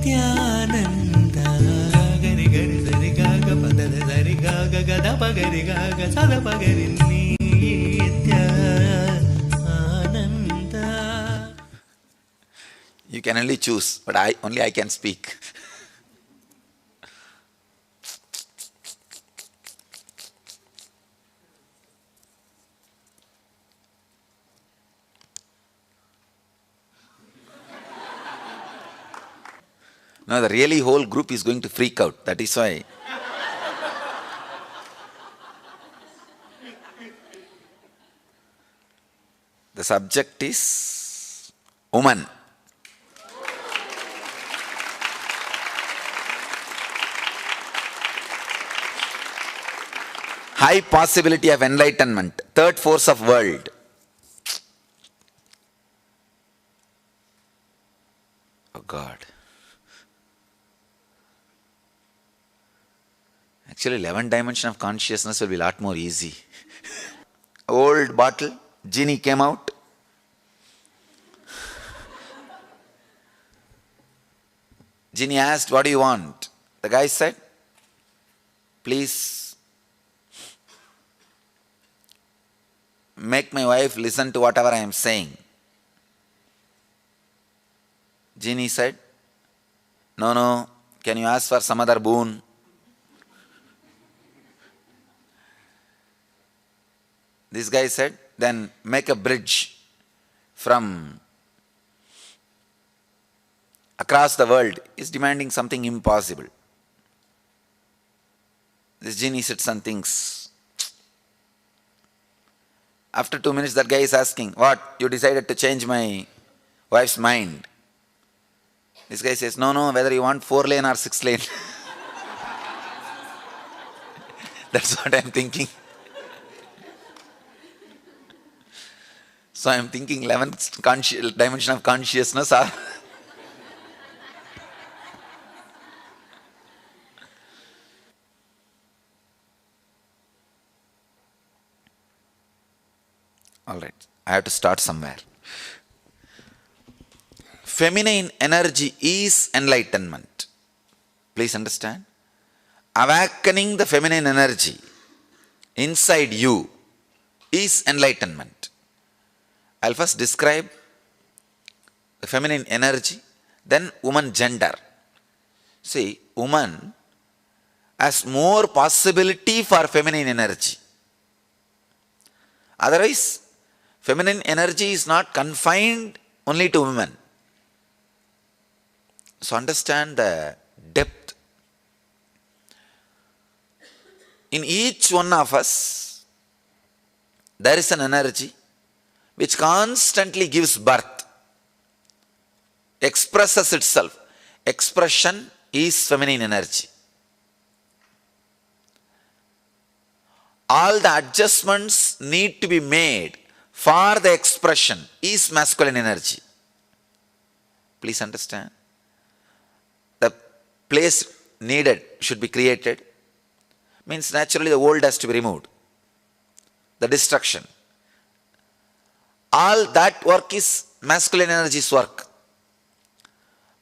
Nityananda Gari Gari Sari Gaga Padada Sari Gaga Gada Pagari Gaga Sada Pagari Nityananda. You can only choose, but only I can speak. No, the really whole group is going to freak out. That is why. The subject is woman. High possibility of enlightenment. Third force of world. Oh God. Actually, 11th dimension of consciousness will be a lot more easy. Old bottle, genie came out. Genie asked, what do you want? The guy said, please make my wife listen to whatever I am saying. Genie said, no, can you ask for some other boon? This guy said, then make a bridge from across the world. Is demanding something impossible. This genie said some things. After 2 minutes, that guy is asking, what? You decided to change my wife's mind. This guy says, no, whether you want 4 lane or 6 lane. That's what I'm thinking. So I'm thinking 11th dimension of consciousness are all right. I have to start somewhere. Feminine energy is enlightenment. Please understand. Awakening the feminine energy inside you is enlightenment. I'll first describe the feminine energy, then woman gender. See, woman has more possibility for feminine energy. Otherwise, feminine energy is not confined only to women. So understand the depth. In each one of us, there is an energy which constantly gives birth, expresses itself. Expression is feminine energy. All the adjustments need to be made for the expression is masculine energy. Please understand. The place needed should be created. Means naturally the old has to be removed. The destruction. All that work is masculine energy's work.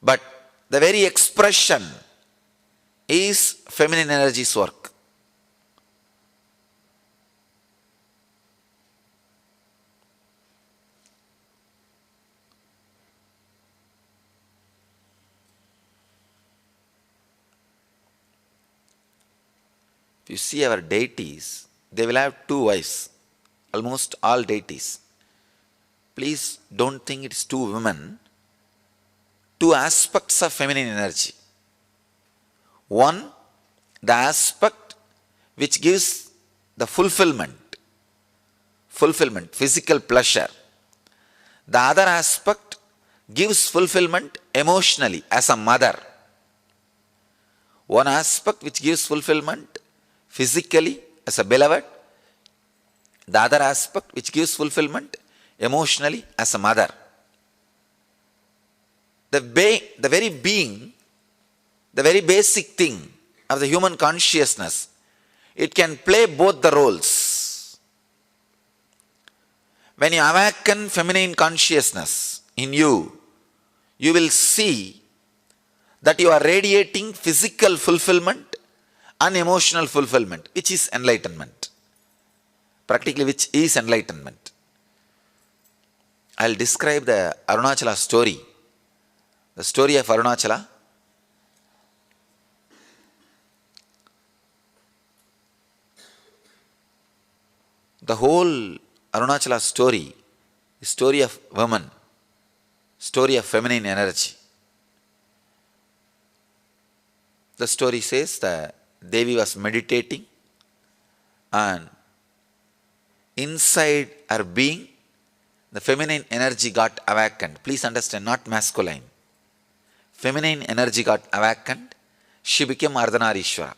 But the very expression is feminine energy's work. If you see our deities, they will have 2 wives. Almost all deities. Please don't think it is 2 women. 2 aspects of feminine energy. One, the aspect which gives the fulfillment, physical pleasure. The other aspect gives fulfillment emotionally as a mother. One aspect which gives fulfillment physically as a beloved. The other aspect which gives fulfillment emotionally as a mother. The very being, the very basic thing of the human consciousness, it can play both the roles. When you awaken feminine consciousness in you, you will see that you are radiating physical fulfillment and emotional fulfillment, which is enlightenment. Practically, which is enlightenment. I'll describe the Arunachala story. The story of Arunachala. The whole Arunachala story is story of woman, story of feminine energy. The story says that Devi was meditating and inside her being, the feminine energy got awakened. Please understand, not masculine. Feminine energy got awakened. She became Ardhanarishwara.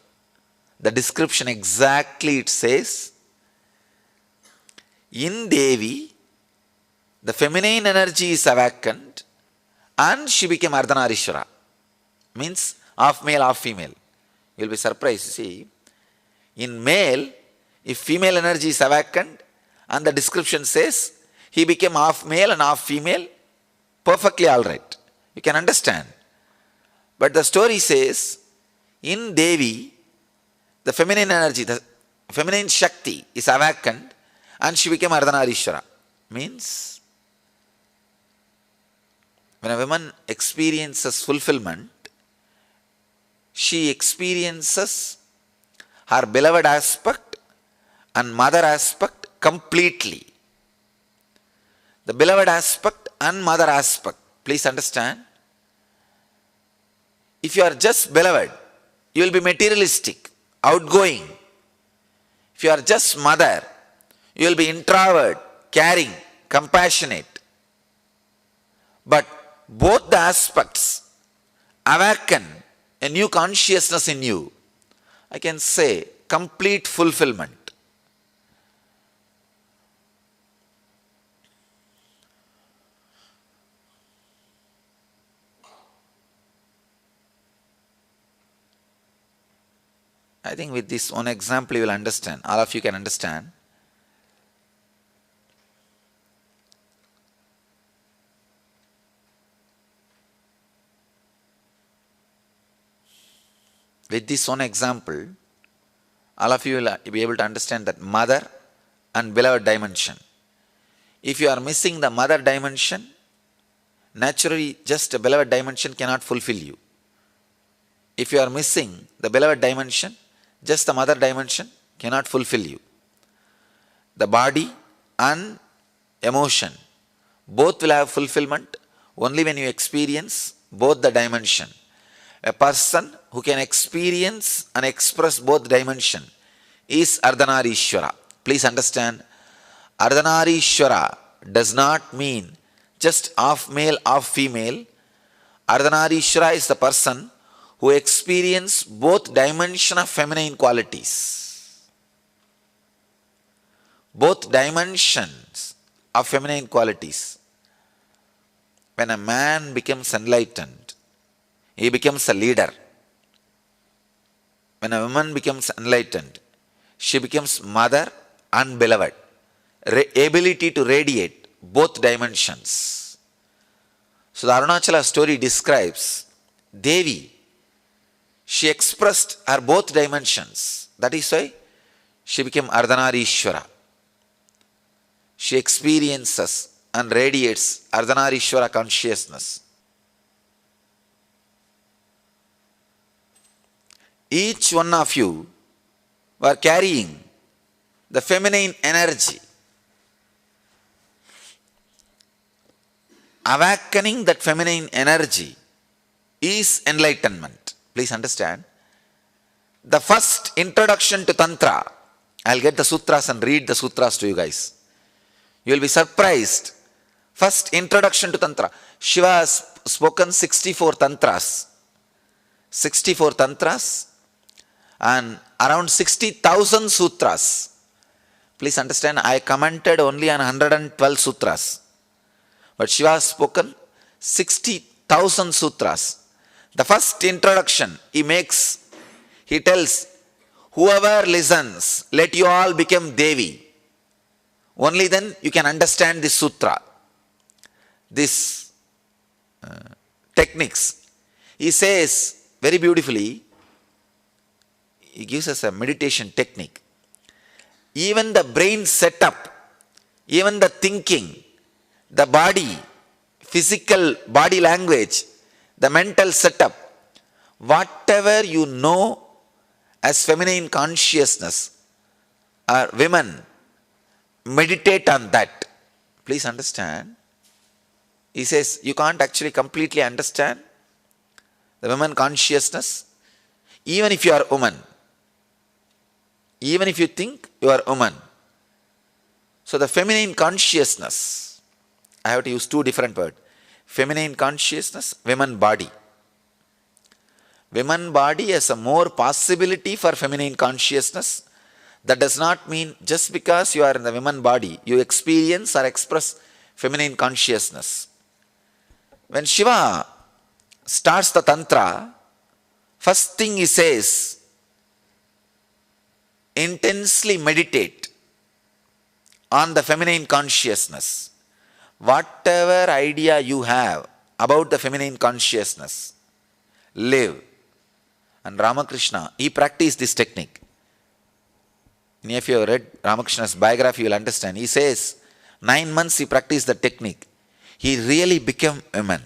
The description exactly it says, in Devi, the feminine energy is awakened and she became Ardhanarishwara. Means half male, half female. You will be surprised. See, in male, if female energy is awakened and the description says he became half male and half female, perfectly alright. You can understand. But the story says, in Devi, the feminine energy, the feminine Shakti is awakened and she became Ardhanarishwara. Means, when a woman experiences fulfillment, she experiences her beloved aspect and mother aspect completely. The beloved aspect and mother aspect. Please understand. If you are just beloved, you will be materialistic, outgoing. If you are just mother, you will be introvert, caring, compassionate. But both the aspects awaken a new consciousness in you. I can say complete fulfillment. I think with this one example you will understand. All of you can understand. With this one example, all of you will be able to understand that mother and beloved dimension. If you are missing the mother dimension, naturally just a beloved dimension cannot fulfill you. If you are missing the beloved dimension, just the mother dimension cannot fulfill you. The body and emotion, both will have fulfillment only when you experience both the dimension. A person who can experience and express both dimension is Ardhanarishwara. Please understand, Ardhanarishwara does not mean just half male, half female. Ardhanarishwara is the person who experience both dimension of feminine qualities. Both dimensions of feminine qualities. When a man becomes enlightened, he becomes a leader. When a woman becomes enlightened, she becomes mother and beloved. Ability to radiate both dimensions. So the Arunachala story describes Devi. She expressed her both dimensions. That is why she became Ardhanarishwara. She experiences and radiates Ardhanarishwara consciousness. Each one of you were carrying the feminine energy. Awakening that feminine energy is enlightenment. Please understand. The first introduction to Tantra, I'll get the sutras and read the sutras to you guys. You will be surprised. First introduction to Tantra. Shiva has spoken 64 Tantras. 64 Tantras and around 60,000 sutras. Please understand, I commented only on 112 sutras. But Shiva has spoken 60,000 sutras. The first introduction he tells, whoever listens, let you all become Devi. Only then you can understand this sutra, these techniques. He says very beautifully, he gives us a meditation technique. Even the brain setup, even the thinking, the body, physical body language, the mental setup, whatever you know as feminine consciousness, or women, meditate on that. Please understand. He says you can't actually completely understand the women consciousness, even if you are a woman. Even if you think you are a woman. So the feminine consciousness, I have to use two different words. Feminine consciousness, women body. Women body has a more possibility for feminine consciousness. That does not mean just because you are in the women body, you experience or express feminine consciousness. When Shiva starts the Tantra, first thing he says, intensely meditate on the feminine consciousness. Whatever idea you have about the feminine consciousness, live. And Ramakrishna, he practiced this technique. If you have read Ramakrishna's biography, you will understand. He says, 9 months he practiced the technique. He really became a woman.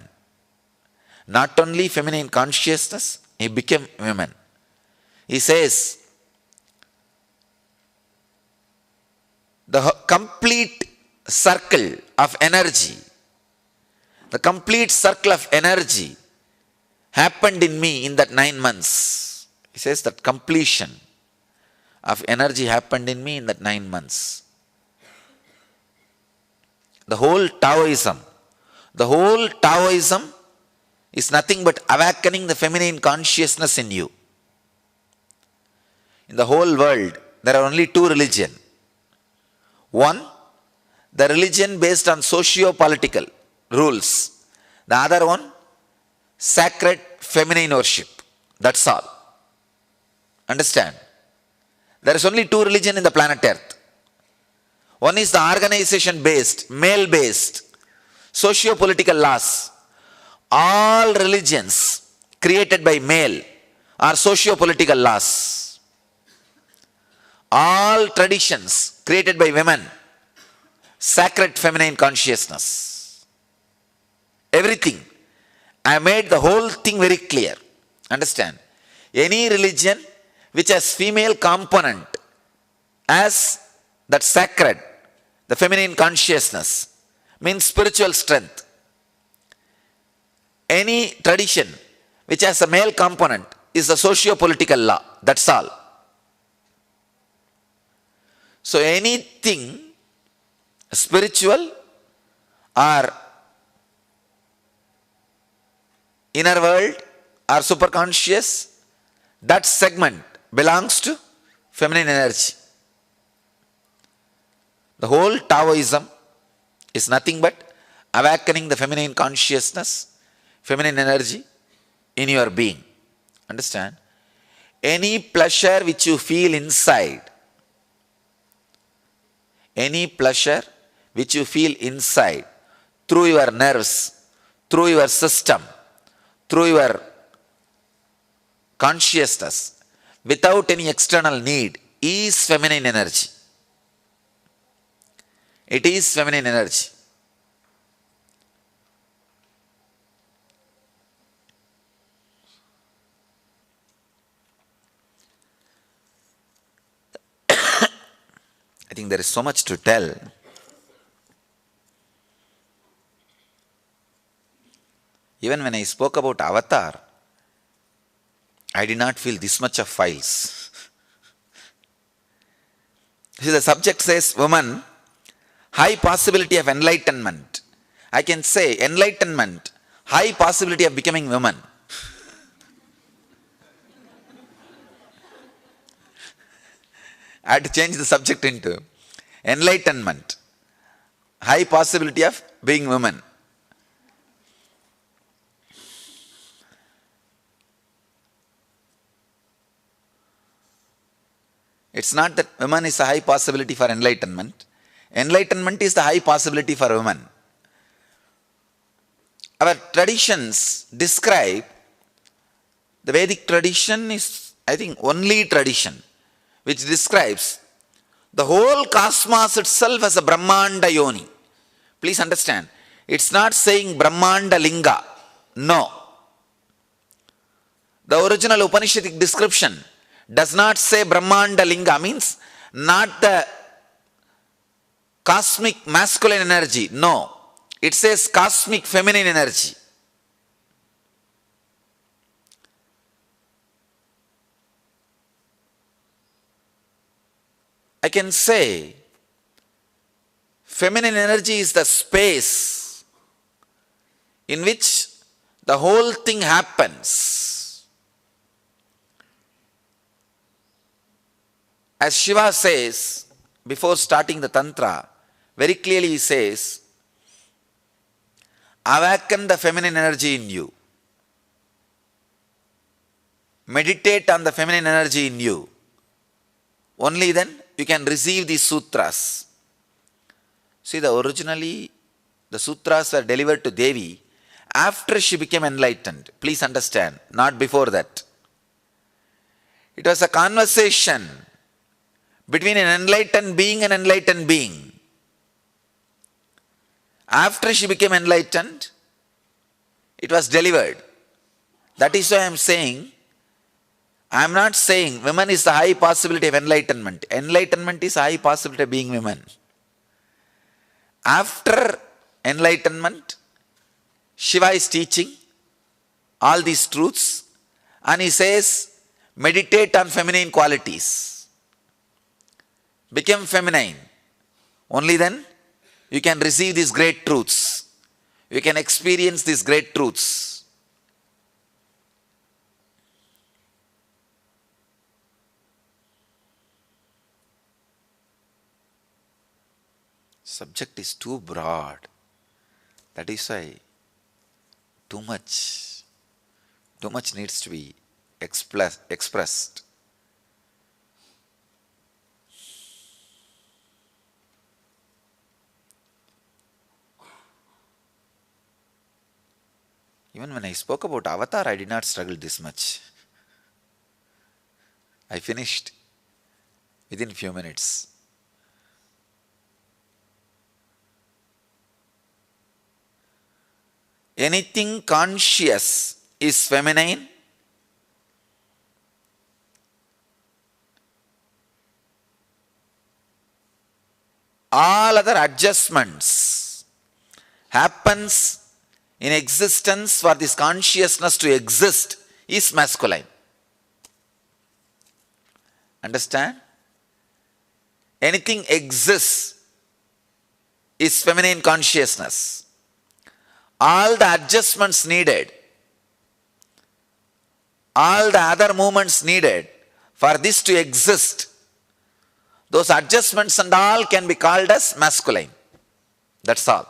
Not only feminine consciousness, he became a woman. He says, the complete circle of energy, the complete circle of energy happened in me in that 9 months. He says that completion of energy happened in me in that 9 months. The whole Taoism is nothing but awakening the feminine consciousness in you. In the whole world, there are only two religions. One, the religion based on socio-political rules. The other one, sacred feminine worship. That's all. Understand? There is only two religions in the planet Earth. One is the organization based, male based, socio-political laws. All religions created by male are socio-political laws. All traditions created by women, sacred feminine consciousness. Everything. I made the whole thing very clear. Understand? Any religion which has female component as that sacred, the feminine consciousness, means spiritual strength. Any tradition which has a male component is a socio-political law. That's all. So anything spiritual or inner world or superconscious, that segment belongs to feminine energy. The whole Taoism is nothing but awakening the feminine consciousness, feminine energy in your being. Understand? Any pleasure which you feel inside, through your nerves, through your system, through your consciousness, without any external need, is feminine energy. It is feminine energy. I think there is so much to tell. Even when I spoke about Avatar, I did not feel this much of files. See, the subject says, woman, high possibility of enlightenment. I can say, enlightenment, high possibility of becoming woman. I had to change the subject into enlightenment, high possibility of being woman. It's not that woman is a high possibility for enlightenment. Enlightenment is the high possibility for woman. Our traditions describe The Vedic tradition is, I think, only tradition which describes the whole cosmos itself as a Brahmanda Yoni. Please understand, it's not saying Brahmanda Linga. No. The original Upanishadic description does not say Brahmanda Linga, means not the cosmic masculine energy. No. It says cosmic feminine energy. I can say feminine energy is the space in which the whole thing happens. As Shiva says, before starting the Tantra, very clearly he says, awaken the feminine energy in you. Meditate on the feminine energy in you. Only then you can receive these sutras. See, originally the sutras were delivered to Devi after she became enlightened. Please understand, not before that. It was a conversation between an enlightened being and enlightened being. After she became enlightened, it was delivered. That is why I am not saying women is the high possibility of enlightenment. Enlightenment is high possibility of being women. After enlightenment, Shiva is teaching all these truths and he says, meditate on feminine qualities. Become feminine. Only then you can receive these great truths. You can experience these great truths. Subject is too broad. That is why too much needs to be expressed. Even when I spoke about Avatar, I did not struggle this much. I finished within few minutes. Anything conscious is feminine. All other adjustments happens in existence for this consciousness to exist is masculine. Understand? Anything exists is feminine consciousness. All the adjustments needed, all the other movements needed for this to exist, those adjustments and all can be called as masculine. That's all.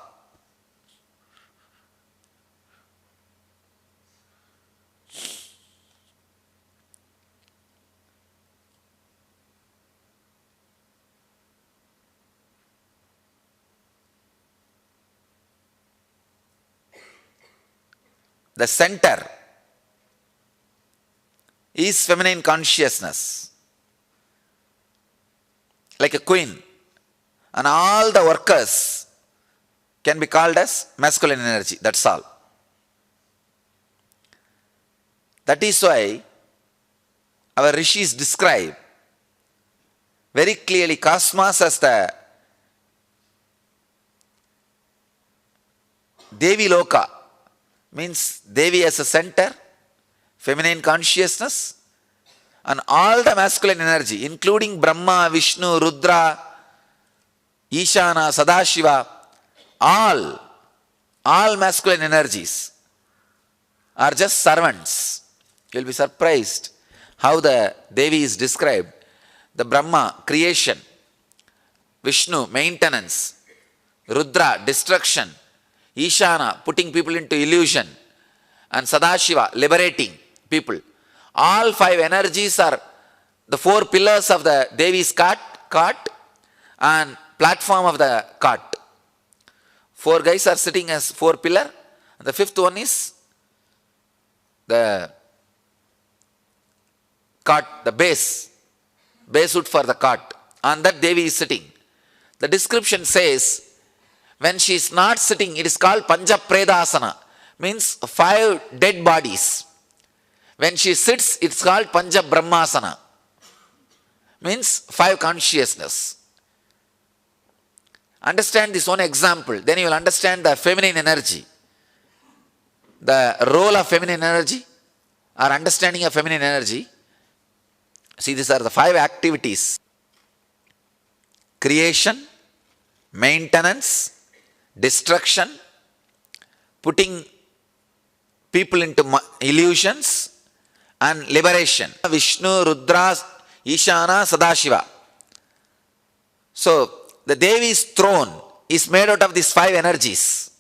The center is feminine consciousness, like a queen, and all the workers can be called as masculine energy. That's all. That is why our rishis describe very clearly cosmos as the Devi Loka. Means Devi as a center, feminine consciousness, and all the masculine energy, including Brahma, Vishnu, Rudra, Ishana, Sadashiva, all masculine energies are just servants. You will be surprised how the Devi is described. The Brahma, creation, Vishnu, maintenance, Rudra, destruction, Ishana, putting people into illusion, and Sadashiva, liberating people. All five energies are the four pillars of the Devi's cart and platform of the cart. Four guys are sitting as four pillar, and the fifth one is the cot, the base wood for the cot. On that Devi is sitting. The description says, when she is not sitting, it is called Panchapredasana, means 5 dead bodies. When she sits, it's called Panchabrahmasana, means 5 consciousness. Understand this one example, then you will understand the feminine energy. The role of feminine energy or understanding of feminine energy. See, these are the 5 activities: creation, maintenance, destruction, putting people into illusions, and liberation. Vishnu, Rudra, Ishana, Sadashiva. So, the Devi's throne is made out of these 5 energies.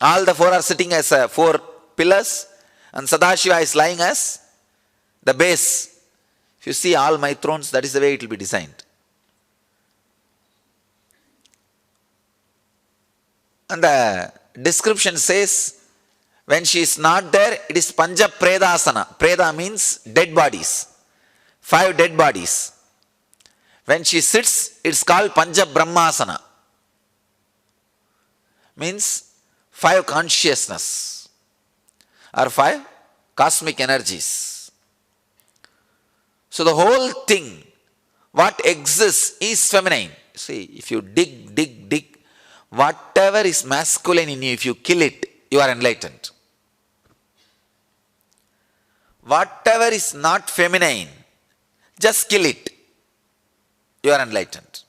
All the 4 are sitting as 4 pillars, and Sadashiva is lying as the base. If you see all my thrones, that is the way it will be designed. And the description says, when she is not there, it is Panchapredasana. Preda means dead bodies. 5 dead bodies. When she sits, it's called Panchabrahmasana. Means 5 consciousness or 5 cosmic energies. So the whole thing, what exists is feminine. See, if you dig, whatever is masculine in you, if you kill it, you are enlightened. Whatever is not feminine, just kill it, you are enlightened.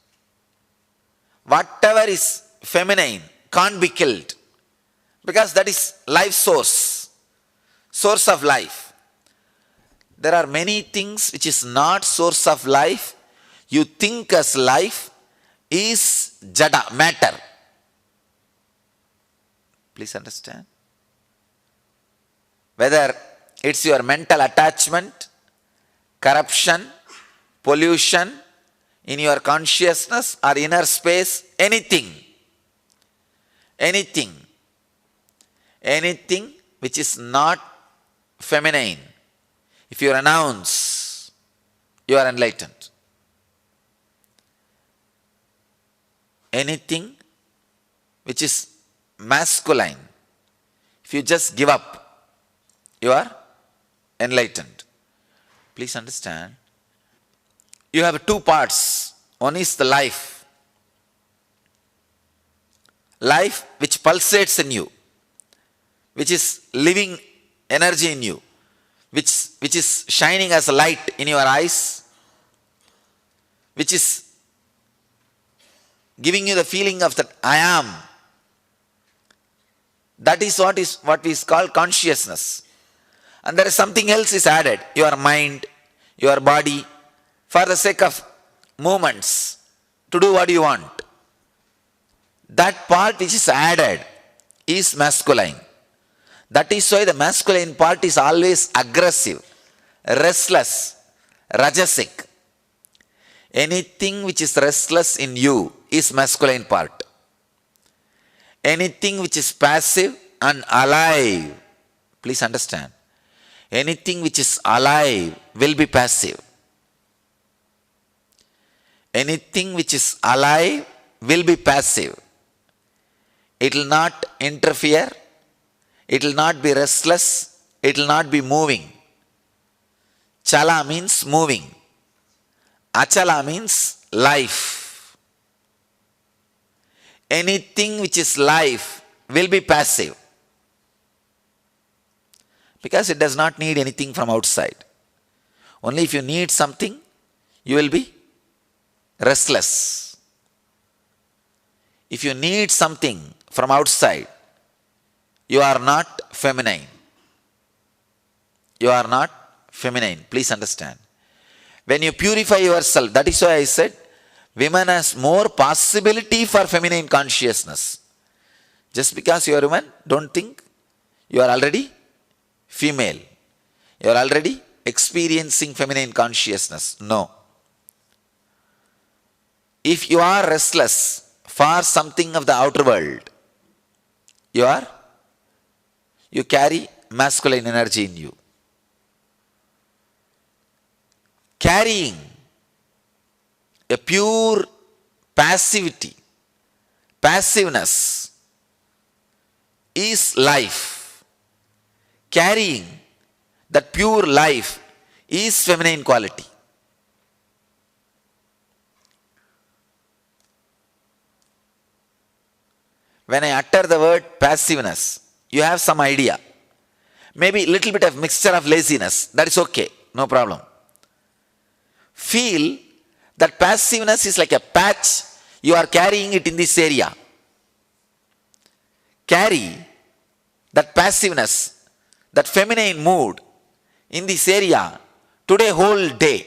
Whatever is feminine can't be killed, because that is life source of life. There are many things which is not source of life. You think as life is jada, matter. Please understand. Whether it's your mental attachment, corruption, pollution in your consciousness or inner space, anything which is not feminine, if you renounce, you are enlightened. Anything which is masculine, if you just give up, you are enlightened. Please understand. You have 2 parts. One is the life which pulsates in you, which is living energy in you, which is shining as a light in your eyes, which is giving you the feeling of that I am. That is what is called consciousness. And there is something else is added, your mind, your body, for the sake of movements, to do what you want. That part which is added is masculine. That is why the masculine part is always aggressive, restless, rajasic. Anything which is restless in you is masculine part. Anything which is passive and alive, please understand, anything which is alive will be passive. Anything which is alive will be passive. It will not interfere. It will not be restless. It will not be moving. Chala means moving. Achala means life. Anything which is life will be passive, because it does not need anything from outside. Only if you need something, you will be restless. If you need something from outside, you are not feminine. You are not feminine. Please understand. When you purify yourself, that is why I said, women has more possibility for feminine consciousness. Just because you are a woman, don't think you are already female. You are already experiencing feminine consciousness. No. If you are restless for something of the outer world, you carry masculine energy in you. carrying a pure passivity, passiveness is life. Carrying that pure life is feminine quality. When I utter the word passiveness, you have some idea. Maybe a little bit of mixture of laziness. That is okay, no problem. Feel that passiveness is like a patch, you are carrying it in this area. Carry that passiveness, that feminine mood in this area today whole day.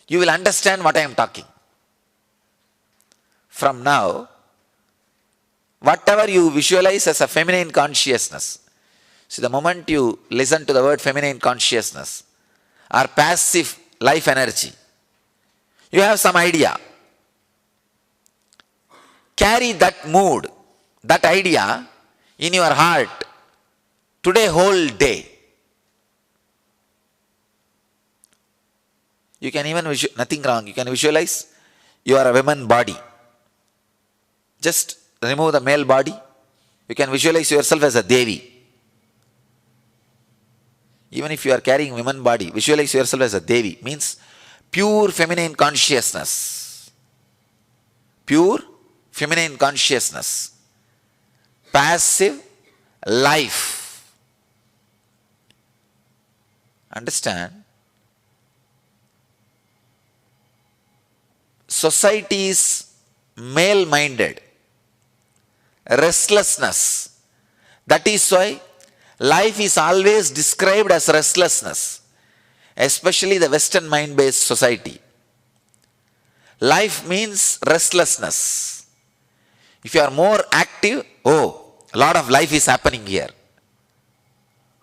You will understand what I am talking. From now, whatever you visualize as a feminine consciousness, see, the moment you listen to the word feminine consciousness or passive life energy, you have some idea. Carry that mood, that idea in your heart today whole day. You can even nothing wrong. You can visualize you are a woman body. Just remove the male body. You can visualize yourself as a Devi. Even if you are carrying woman body, visualize yourself as a Devi. Means pure feminine consciousness. Pure feminine consciousness. Passive life. Understand? Society is male-minded. Restlessness. That is why life is always described as restlessness, especially the Western mind-based society. Life means restlessness. If you are more active, oh, a lot of life is happening here.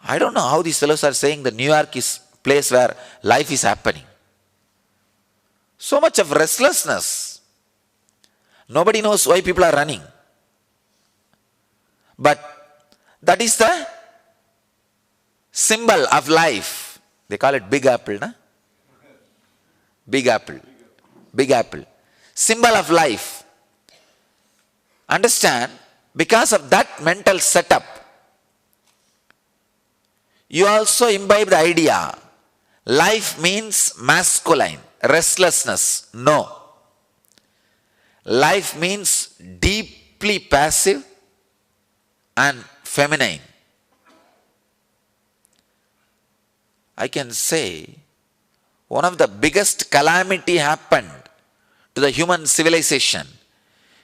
I don't know how these fellows are saying that New York is a place where life is happening. So much of restlessness. Nobody knows why people are running. But that is the symbol of life. They call it Big Apple, na? Big Apple. Big Apple. Symbol of life. Understand, because of that mental setup, you also imbibe the idea, life means masculine, restlessness. No. Life means deeply passive and feminine. I can say one of the biggest calamity happened to the human civilization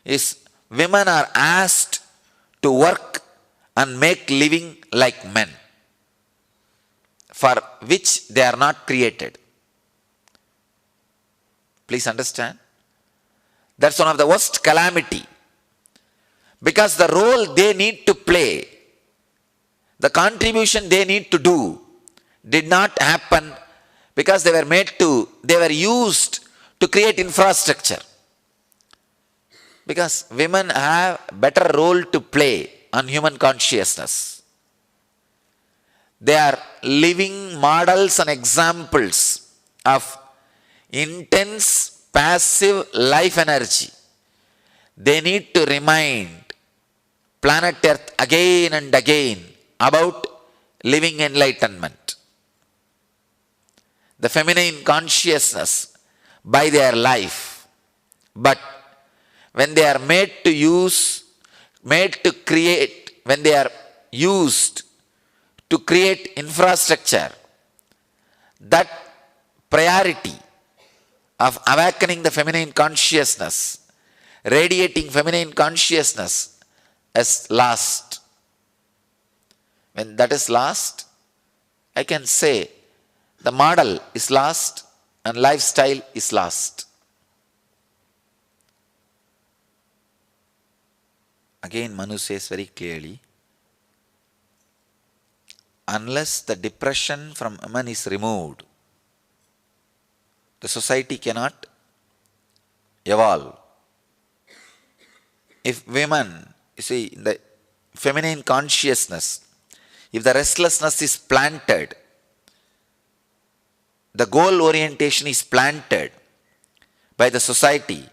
is women are asked to work and make living like men, for which they are not created. Please understand. That's one of the worst calamity. Because the role they need to play, the contribution they need to do, did not happen because they were used to create infrastructure. Because women have better role to play on human consciousness. They are living models and examples of intense passive life energy. They need to remind planet Earth again and again about living enlightenment. The feminine consciousness by their life. But when they are made to create, when they are used to create infrastructure, that priority of awakening the feminine consciousness, radiating feminine consciousness is lost. When that is lost, I can say the model is lost and lifestyle is lost. Again, Manu says very clearly, unless the depression from women is removed, the society cannot evolve. If women, you see, in the feminine consciousness, if the restlessness is planted, the goal orientation is planted by the society,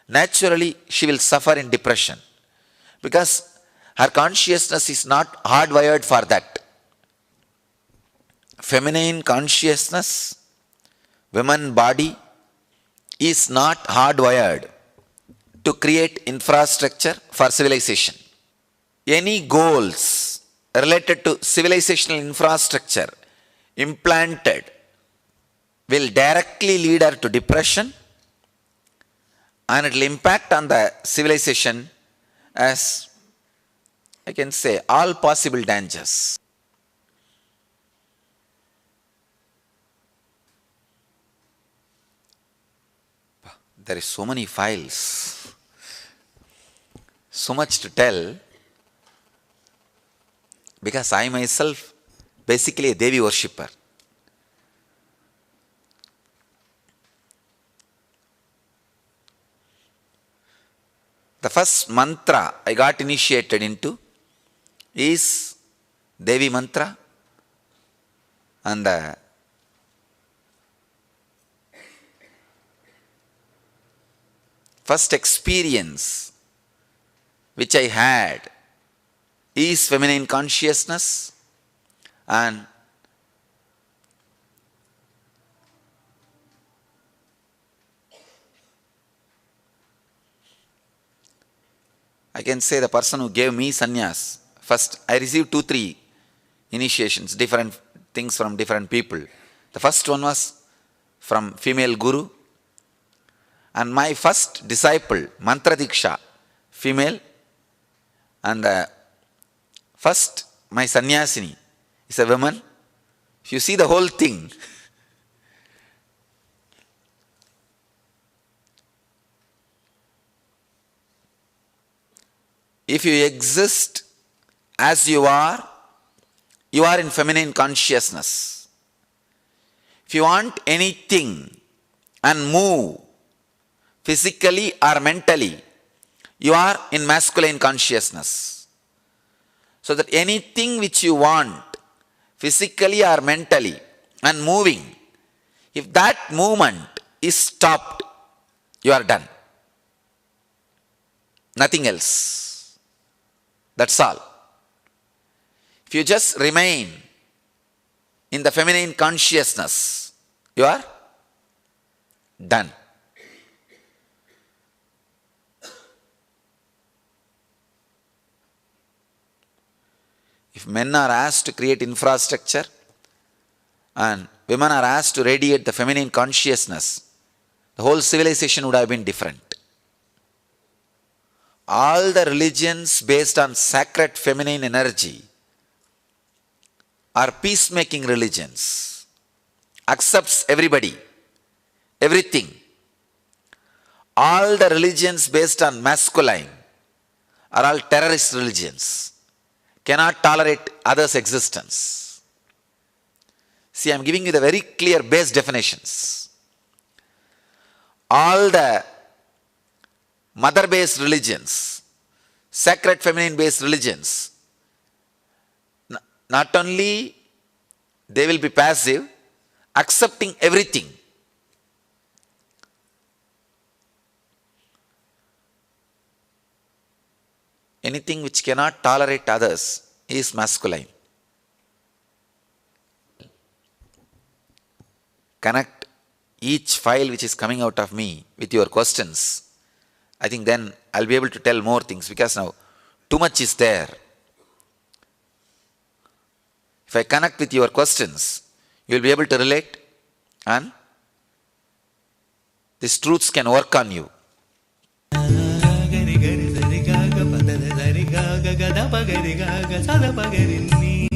naturally she will suffer in depression because her consciousness is not hardwired for that. Feminine consciousness, woman body is not hardwired to create infrastructure for civilization. Any goals related to civilizational infrastructure implanted will directly lead her to depression, and it will impact on the civilization as, I can say, all possible dangers. There is so many files, so much to tell, because I myself basically a Devi worshipper. The first mantra I got initiated into is Devi mantra, and the first experience which I had is feminine consciousness, and I can say the person who gave me sannyas, first I received 2-3 initiations, different things from different people. The first one was from female guru, and my first disciple, Mantra Diksha, female, and first my sannyasini is a woman. If you see the whole thing, if you exist as you are in feminine consciousness. If you want anything and move physically or mentally, you are in masculine consciousness. So that anything which you want physically or mentally and moving, if that movement is stopped, you are done. Nothing else. That's all. If you just remain in the feminine consciousness, you are done. If men are asked to create infrastructure and women are asked to radiate the feminine consciousness, the whole civilization would have been different. All the religions based on sacred feminine energy are peacemaking religions, accepts everybody, everything. All the religions based on masculine are all terrorist religions, cannot tolerate others' existence. See, I am giving you the very clear base definitions. All the mother-based religions, sacred feminine-based religions, not only they will be passive, accepting everything. Anything which cannot tolerate others is masculine. Connect each file which is coming out of me with your questions. I think then I'll be able to tell more things, because now too much is there. If I connect with your questions, you will be able to relate, and these truths can work on you. Gari gari sari gaga padada sari gaga gada pagari gaga sada pagari ni.